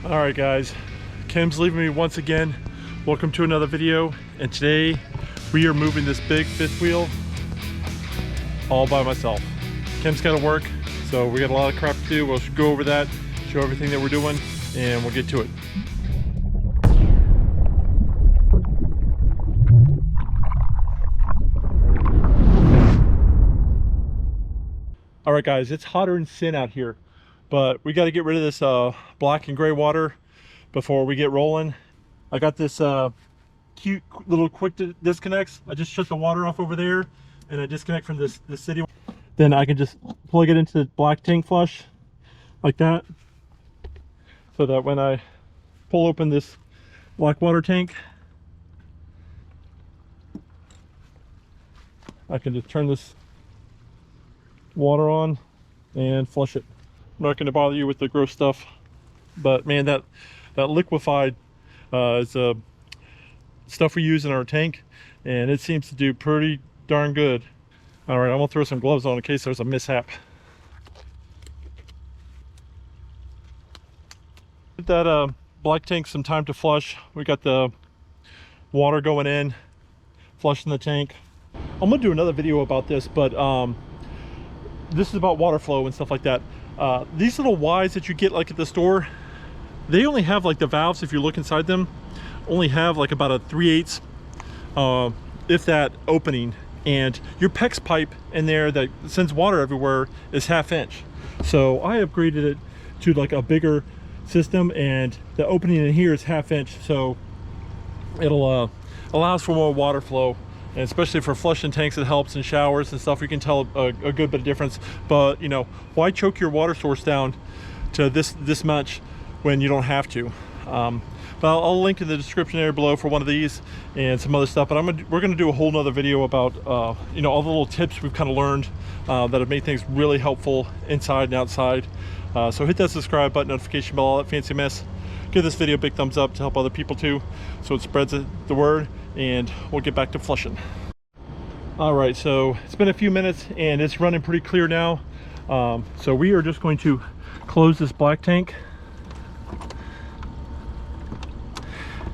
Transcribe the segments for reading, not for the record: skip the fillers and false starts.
All right guys, Kim's leaving me once again. Welcome to another video, and today we are moving this big fifth wheel all by myself. Kim's got to work, so we got a lot of crap to do. We'll go over that, show everything that we're doing, and we'll get to it. All right guys, it's hotter than sin out here, but we got to get rid of this black and gray water before we get rolling. I got this cute little quick disconnects. I just shut the water off over there and I disconnect from this city. Then I can just plug it into the black tank flush like that, so that when I pull open this black water tank, I can just turn this water on and flush it. I'm not going to bother you with the gross stuff, but man, that liquefied is stuff we use in our tank, and it seems to do pretty darn good. All right, I'm gonna throw some gloves on in case there's a mishap. Give that black tank some time to flush. We got the water going in, flushing the tank. I'm gonna do another video about this, but this is about water flow and stuff like that. These little Ys that you get like at the store, they only have like the valves, if you look inside them, only have like about a 3/8 if that opening, and your PEX pipe in there that sends water everywhere is 1/2 inch. So I upgraded it to like a bigger system, and the opening in here is 1/2 inch, so it'll allows for more water flow. And especially for flushing tanks, it helps in showers and stuff. You can tell a good bit of difference. But you know, why choke your water source down to this much when you don't have to? But I'll link in the description area below for one of these and some other stuff. But we're gonna do a whole nother video about you know, all the little tips we've kind of learned that have made things really helpful inside and outside. So hit that subscribe button, notification bell, all that fancy mess. Give this video a big thumbs up to help other people too, so it spreads the word, and we'll get back to flushing. All right, so it's been a few minutes and it's running pretty clear now. So we are just going to close this black tank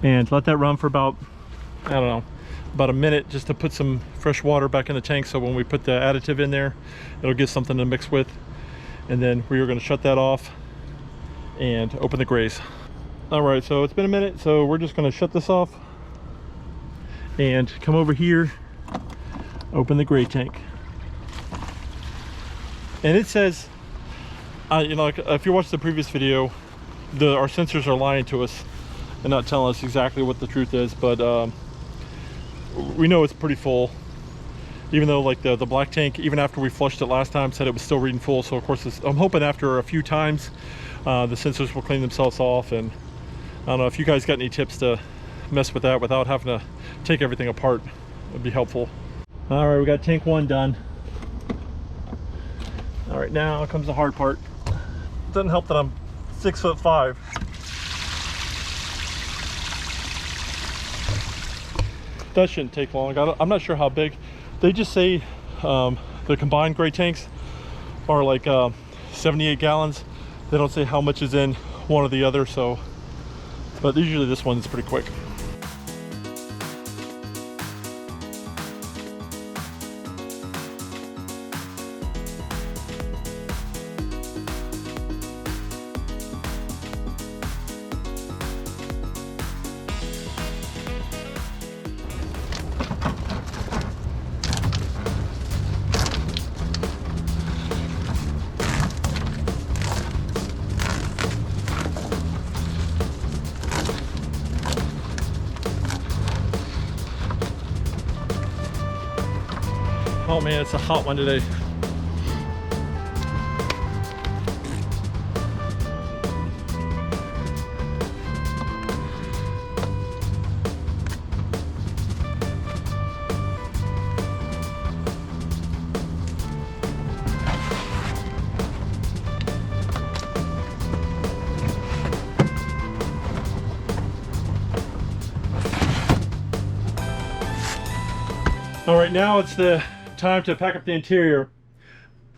and let that run for about, I don't know, about a minute, just to put some fresh water back in the tank, so when we put the additive in there, it'll get something to mix with. And then we are going to shut that off and open the grays. All right, so it's been a minute, so we're just going to shut this off and come over here, open the gray tank. And it says, you know, if you watched the previous video, our sensors are lying to us and not telling us exactly what the truth is, but we know it's pretty full, even though like the black tank, even after we flushed it last time, said it was still reading full. So of course I'm hoping after a few times the sensors will clean themselves off. And I don't know if you guys got any tips to mess with that without having to take everything apart. It'd be helpful. All right, we got tank 1 done. All right, now comes the hard part. It doesn't help that I'm 6'5". That shouldn't take long. I'm not sure how big. They just say the combined gray tanks are like 78 gallons. They don't say how much is in one or the other, so, but usually this one's pretty quick. Oh man, it's a hot one today. All right, now it's the time to pack up the interior.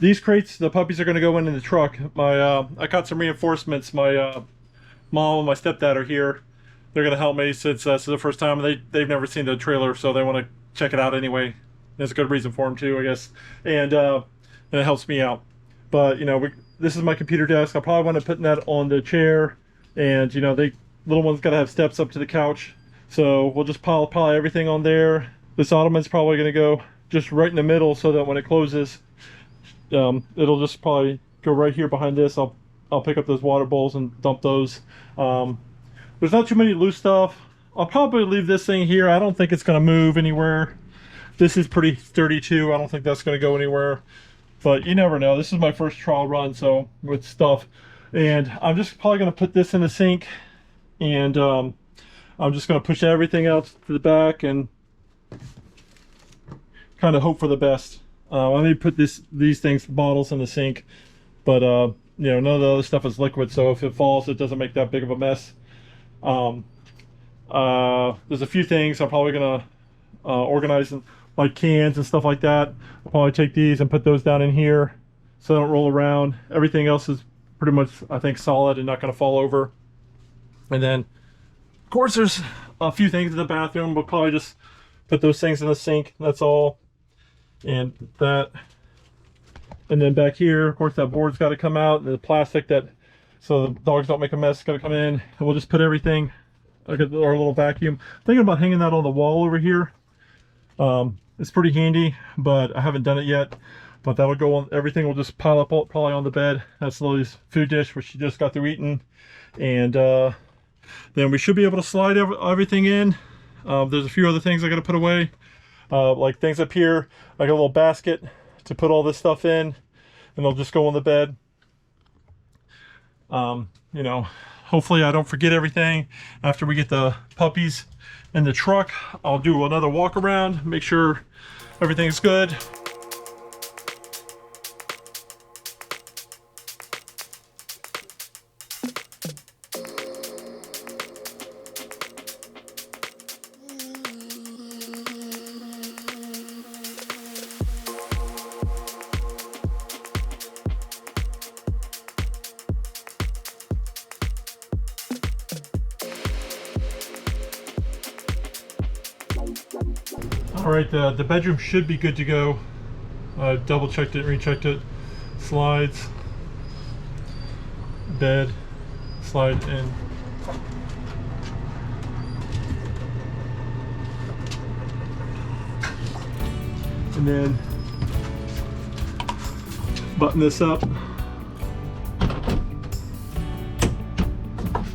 These crates, the puppies are going to go in the truck. I got some reinforcements. My mom and my stepdad are here. They're gonna help me since this is the first time they've never seen the trailer, so they want to check it out anyway. There's a good reason for them too, I guess, and it helps me out. But you know, this is my computer desk. I probably want to put that on the chair, and you know, they little one's got to have steps up to the couch, so we'll just pile probably everything on there. This ottoman's probably gonna go just right in the middle, so that when it closes, it'll just probably go right here behind this. I'll pick up those water bowls and dump those. There's not too many loose stuff. I'll probably leave this thing here. I don't think it's going to move anywhere. This is pretty sturdy too. I don't think that's going to go anywhere. But you never know. This is my first trial run, so with stuff. And I'm just probably going to put this in the sink. And I'm just going to push everything out to the back and kind of hope for the best. I may put these things, bottles, in the sink. But, you know, none of the other stuff is liquid. So if it falls, it doesn't make that big of a mess. There's a few things I'm probably gonna organize, like cans and stuff like that. I'll probably take these and put those down in here so they don't roll around. Everything else is pretty much, I think, solid and not gonna fall over. And then of course there's a few things in the bathroom. We'll probably just put those things in the sink. That's all. And that, and then back here, of course, that board's got to come out. The plastic, that so the dogs don't make a mess, got to come in. And we'll just put everything, like our little vacuum. Thinking about hanging that on the wall over here. It's pretty handy, but I haven't done it yet. But that would go on. Everything will just pile up probably on the bed. That's Lily's food dish, which she just got through eating. And then we should be able to slide everything in. There's a few other things I got to put away, like things up here, like a little basket to put all this stuff in, and they'll just go on the bed. You know, hopefully I don't forget everything. After we get the puppies in the truck, I'll do another walk around, make sure everything's good. All right, the bedroom should be good to go. Double checked it, rechecked it. Slides, bed, slide in. And then button this up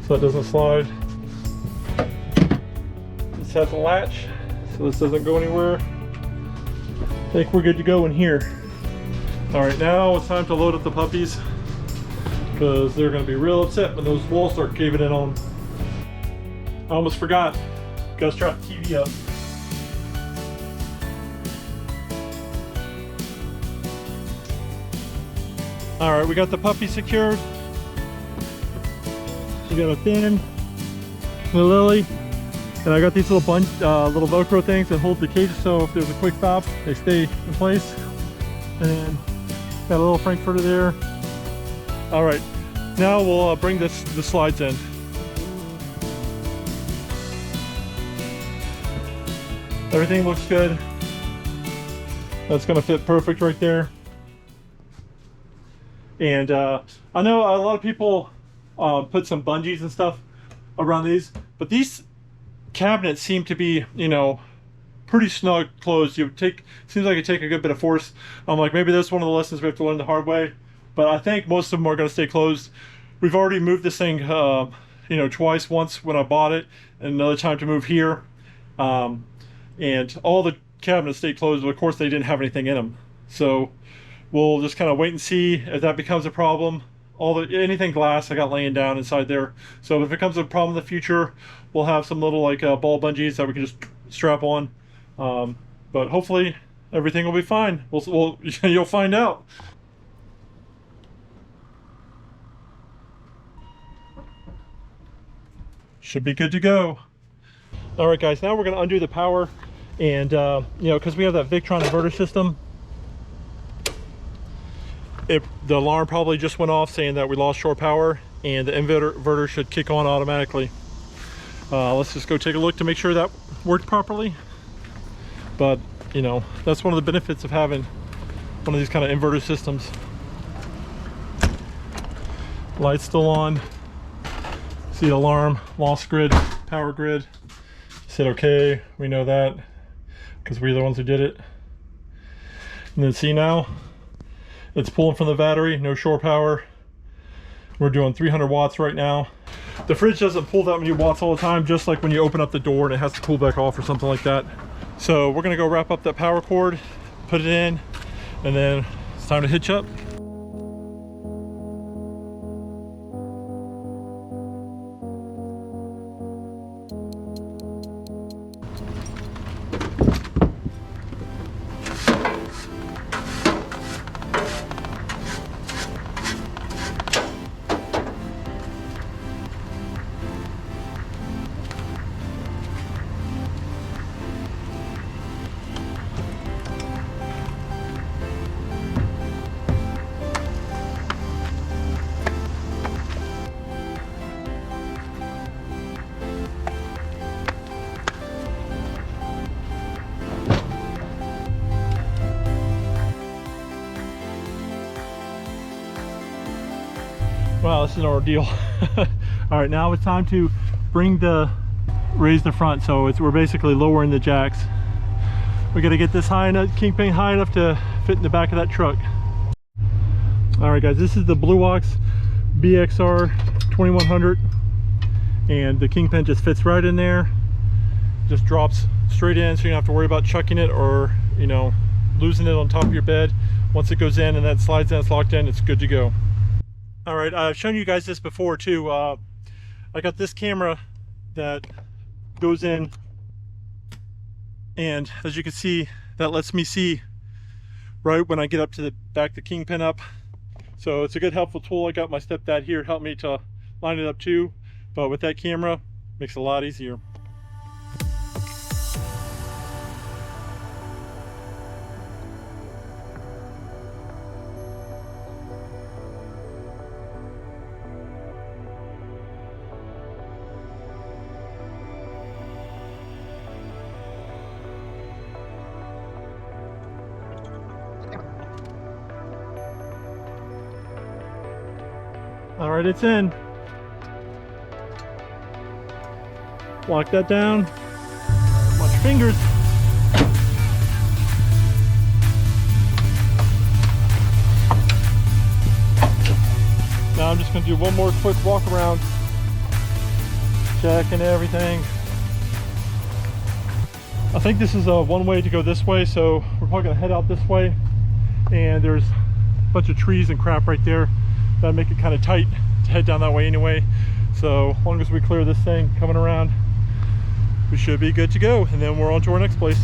so it doesn't slide. This has a latch, so this doesn't go anywhere. I think we're good to go in here. All right, now it's time to load up the puppies, because they're going to be real upset when those walls start caving in on them. I almost forgot. Gotta strap the TV up. All right, we got the puppy secured. We got a Thin, the Lily, and I got these little little Velcro things that hold the cage, so if there's a quick stop, they stay in place. And then got a little Frankfurter there. All right, now we'll bring the slides in. Everything looks good. That's gonna fit perfect right there. And I know a lot of people put some bungees and stuff around these, but these cabinets seem to be, you know, pretty snug closed. Seems like it take a good bit of force. I'm like, maybe that's one of the lessons we have to learn the hard way, but I think most of them are going to stay closed. We've already moved this thing, you know, twice. Once when I bought it, and another time to move here. And all the cabinets stayed closed, but of course they didn't have anything in them. So we'll just kind of wait and see if that becomes a problem. Anything glass I got laying down inside there. So if it becomes a problem in the future, we'll have some little like ball bungees that we can just strap on. But hopefully everything will be fine. You'll find out. Should be good to go. All right, guys. Now we're going to undo the power, and you know, because we have that Victron inverter system. The alarm probably just went off saying that we lost shore power, and the inverter should kick on automatically. Let's just go take a look to make sure that worked properly. But you know, that's one of the benefits of having one of these kind of inverter systems. Light's still on. See alarm, lost grid, power grid. Said okay, we know that because we're the ones who did it. And then see now, it's pulling from the battery, no shore power. We're doing 300 watts right now. The fridge doesn't pull that many watts all the time, just like when you open up the door and it has to cool back off or something like that. So we're gonna go wrap up that power cord, put it in, and then it's time to hitch up. Wow, this is an ordeal. All right, now it's time to raise the front. So we're basically lowering the jacks. We got to get this high enough, kingpin high enough to fit in the back of that truck. All right, guys, this is the Blue Ox BXR 2100, and the kingpin just fits right in there. Just drops straight in, so you don't have to worry about chucking it or, you know, losing it on top of your bed. Once it goes in and that slides in, it's locked in, it's good to go. All right, I've shown you guys this before too. I got this camera that goes in, and as you can see, that lets me see right when I get up to back the kingpin up. So it's a good helpful tool. I got my stepdad here to help me to line it up too, but with that camera, makes it a lot easier. All right, it's in. Lock that down. Watch your fingers. Now I'm just going to do one more quick walk around, checking everything. I think this is one way to go this way, so we're probably going to head out this way. And there's a bunch of trees and crap right there. That'll make it kind of tight to head down that way anyway. So as long as we clear this thing coming around, we should be good to go. And then we're on to our next place.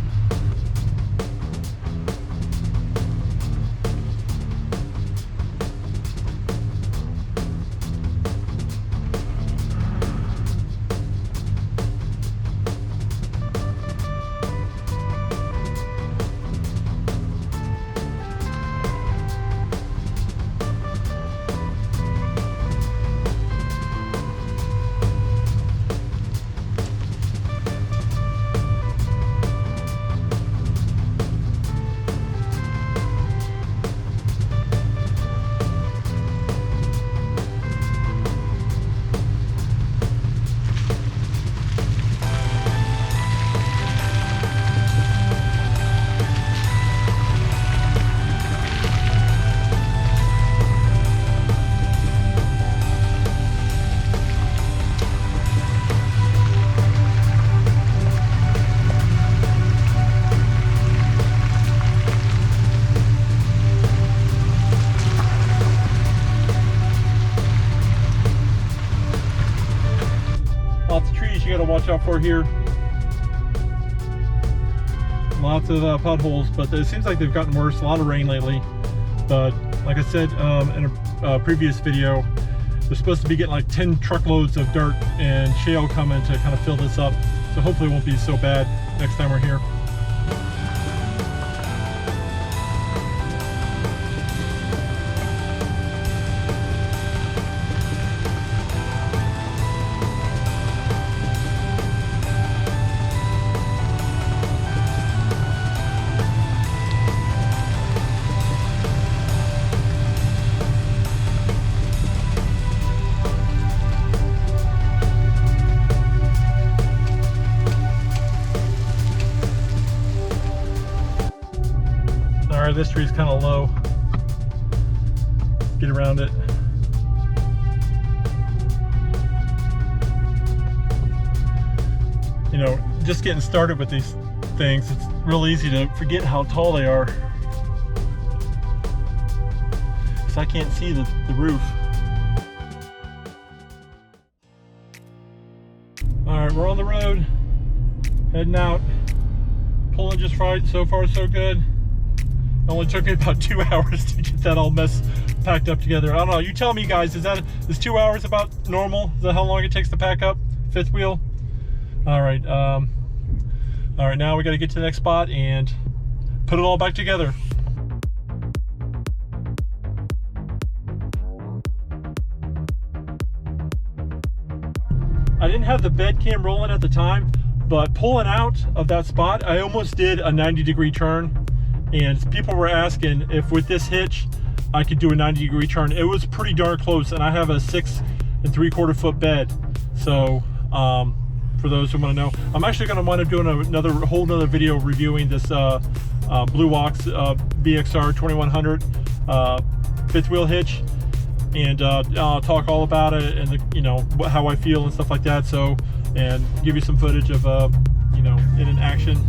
Watch out for here. Lots of potholes, but it seems like they've gotten worse. A lot of rain lately, but like I said in a previous video, they're supposed to be getting like 10 truckloads of dirt and shale coming to kind of fill this up, so hopefully it won't be so bad next time we're here. Alright, this tree's kind of low. Get around it. You know, just getting started with these things, it's real easy to forget how tall they are. Because I can't see the roof. Alright, we're on the road, heading out, pulling just right. So far so good. It only took me about 2 hours to get that all mess packed up together. I don't know, you tell me guys, is 2 hours about normal? Is that how long it takes to pack up fifth wheel? Alright, alright, now we got to get to the next spot and put it all back together. I didn't have the bed cam rolling at the time, but pulling out of that spot, I almost did a 90-degree turn. And people were asking if with this hitch, I could do a 90-degree turn. It was pretty darn close, and I have a 6 3/4 foot bed. So, for those who want to know, I'm actually going to wind up doing another whole nother video reviewing this Blue Ox BXR 2100 fifth wheel hitch. And I'll talk all about it and you know, how I feel and stuff like that. So, and give you some footage of you know, it in action.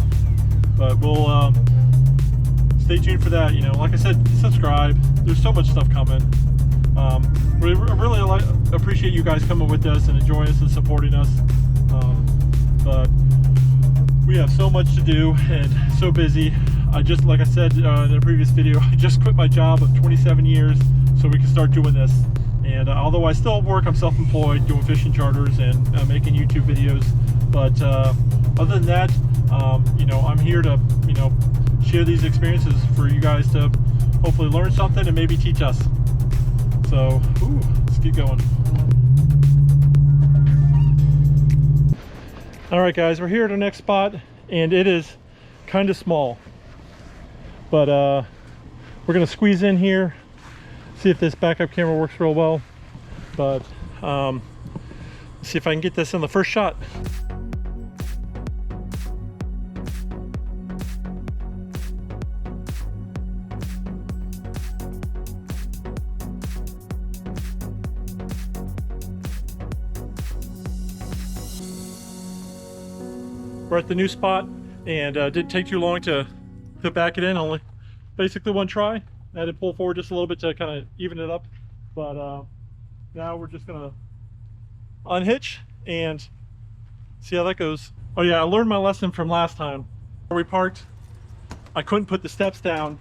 But we'll stay tuned for that. You know, like I said, subscribe. There's so much stuff coming. We really appreciate you guys coming with us and enjoying us and supporting us. But we have so much to do and so busy. I just, like I said in a previous video, I just quit my job of 27 years so we can start doing this. And although I still work, I'm self-employed doing fishing charters and making YouTube videos. But other than that, you know, I'm here to, you know, share these experiences for you guys to hopefully learn something and maybe teach us. So, let's get going. All right, guys, we're here at our next spot, and it is kind of small, but we're gonna squeeze in here, see if this backup camera works real well. But see if I can get this in the first shot. We're at the new spot, and didn't take too long to back it in. Only basically one try. I had to pull forward just a little bit to kind of even it up. But now we're just gonna unhitch and see how that goes. Oh yeah, I learned my lesson from last time. Where we parked, I couldn't put the steps down.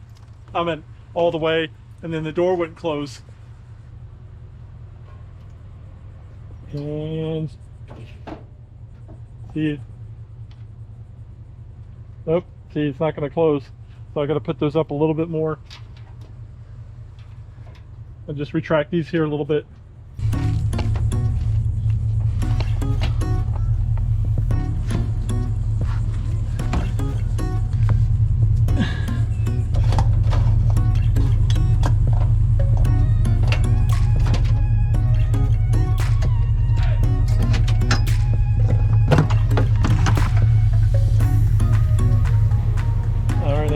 I meant all the way, and then the door wouldn't close. And see. Nope, see, it's not going to close. So I got to put those up a little bit more. And just retract these here a little bit.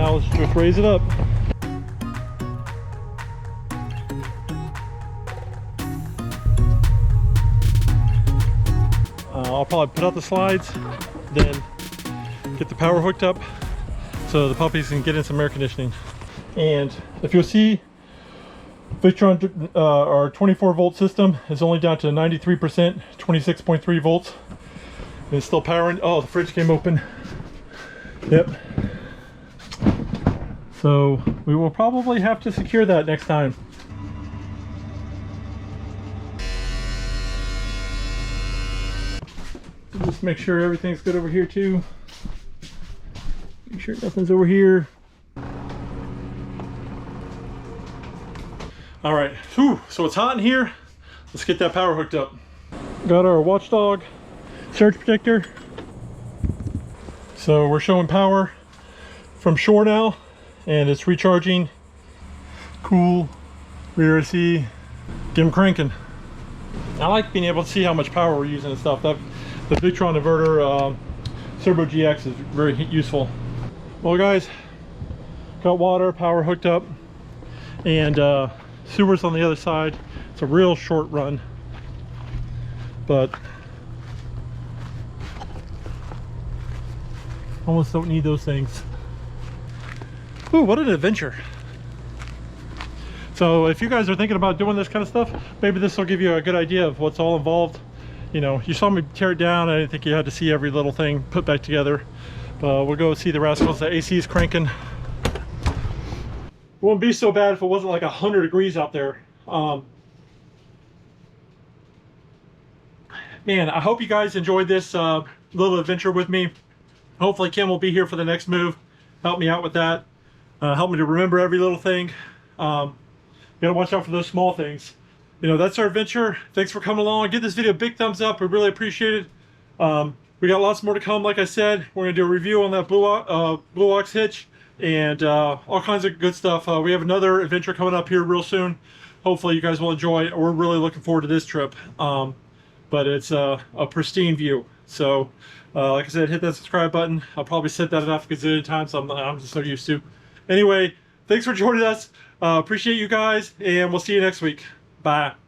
Let's just raise it up. I'll probably put out the slides, then get the power hooked up so the puppies can get in some air conditioning. And if you'll see, Victron, our 24 volt system is only down to 93%, 26.3 volts. And it's still powering. Oh, the fridge came open. Yep. So we will probably have to secure that next time. Just make sure everything's good over here too. Make sure nothing's over here. All right, whew, so it's hot in here. Let's get that power hooked up. Got our Watchdog surge protector. So we're showing power from shore now. And it's recharging. Cool. Rear AC. Get them cranking. I like being able to see how much power we're using and stuff. The Victron inverter Turbo GX is very useful. Well guys, Got water, power hooked up, and sewers on the other side. It's a real short run, but almost don't need those things. Ooh, what an adventure. So if you guys are thinking about doing this kind of stuff, maybe this will give you a good idea of what's all involved. You know, you saw me tear it down. I didn't think you had to see every little thing put back together. We'll go see the rascals. The AC is cranking. It wouldn't be so bad if it wasn't like 100 degrees out there. Man, I hope you guys enjoyed this little adventure with me. Hopefully Kim will be here for the next move. Help me out with that. Help me to remember every little thing. Gotta watch out for those small things. You know, that's our adventure. Thanks for coming along. Give this video a big thumbs up. We really appreciate it. We got lots more to come. Like I said, we're gonna do a review on that Blue Ox hitch and all kinds of good stuff. We have another adventure coming up here real soon. Hopefully you guys will enjoy it. We're really looking forward to this trip. But it's a pristine view. So like I said, hit that subscribe button. I'll probably set that up a gazillion times. I'm just so used to. Anyway, thanks for joining us. Appreciate you guys, and we'll see you next week. Bye.